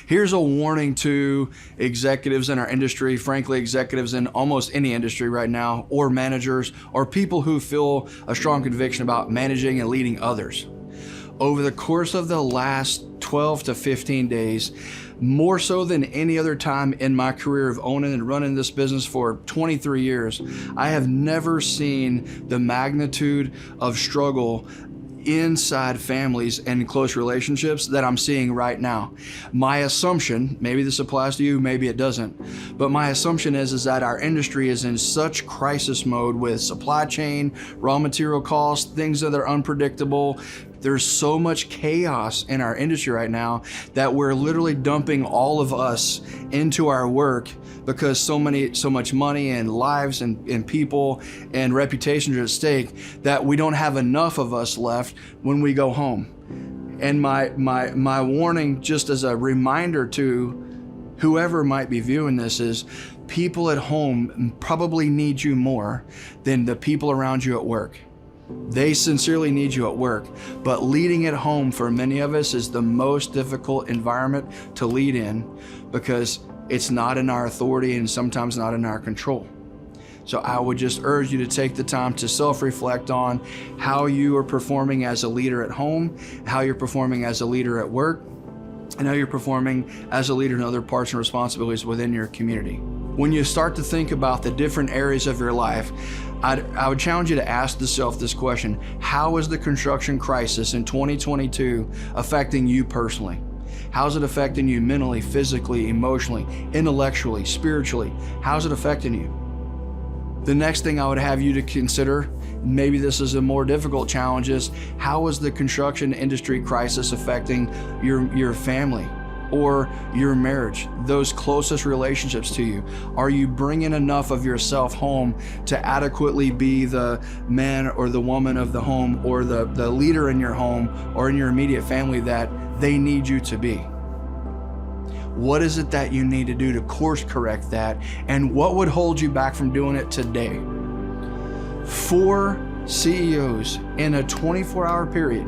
Here's a warning to executives in our industry, frankly, executives in almost any industry right now, or managers, or people who feel a strong conviction about managing and leading others. Over the course of the last 12 to 15 days, more so than any other time in my career of owning and running this business for 23 years, I have never seen the magnitude of struggle inside families and close relationships that I'm seeing right now. My assumption, maybe this applies to you, maybe it doesn't, but my assumption is that our industry is in such crisis mode with supply chain, raw material costs, things that are unpredictable. There's so much chaos in our industry right now that we're literally dumping all of us into our work because so much money and lives and people and reputations are at stake that we don't have enough of us left when we go home. And my warning, just as a reminder to whoever might be viewing this, is people at home probably need you more than the people around you at work. They sincerely need you at work, but leading at home for many of us is the most difficult environment to lead in because it's not in our authority and sometimes not in our control. So I would just urge you to take the time to self-reflect on how you are performing as a leader at home, how you're performing as a leader at work, and how you're performing as a leader in other parts and responsibilities within your community. When you start to think about the different areas of your life, I would challenge you to ask yourself this question: how is the construction crisis in 2022 affecting you personally? How's it affecting you mentally, physically, emotionally, intellectually, spiritually? How's it affecting you? The next thing I would have you to consider, maybe this is a more difficult challenge, is how is the construction industry crisis affecting your family or your marriage, those closest relationships to you? Are you bringing enough of yourself home to adequately be the man or the woman of the home or the leader in your home or in your immediate family that they need you to be? What is it that you need to do to course correct that? And what would hold you back from doing it today? 4 CEOs in a 24-hour period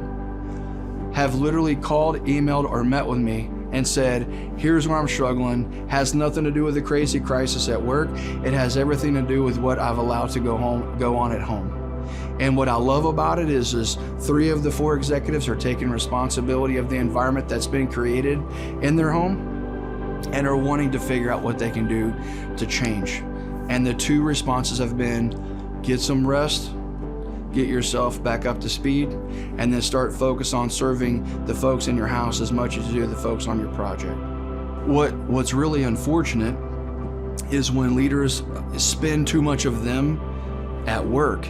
have literally called, emailed, or met with me and said, here's where I'm struggling. Has nothing to do with the crazy crisis at work. It has everything to do with what I've allowed to go on at home. And what I love about it is 3 of the 4 executives are taking responsibility of the environment that's been created in their home and are wanting to figure out what they can do to change. And the 2 responses have been, get some rest, get yourself back up to speed, and then start focus on serving the folks in your house as much as you do the folks on your project. What's really unfortunate is when leaders spend too much of them at work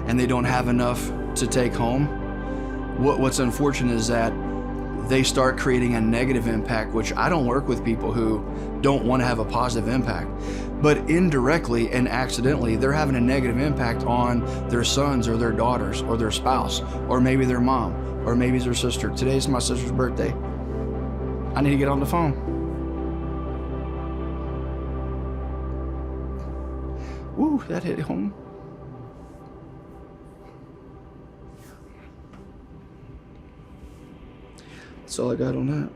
and they don't have enough to take home. What's unfortunate is that they start creating a negative impact, which I don't work with people who don't want to have a positive impact, but indirectly and accidentally, they're having a negative impact on their sons or their daughters or their spouse, or maybe their mom, or maybe their sister. Today's my sister's birthday. I need to get on the phone. Ooh, that hit home. That's all I got on that.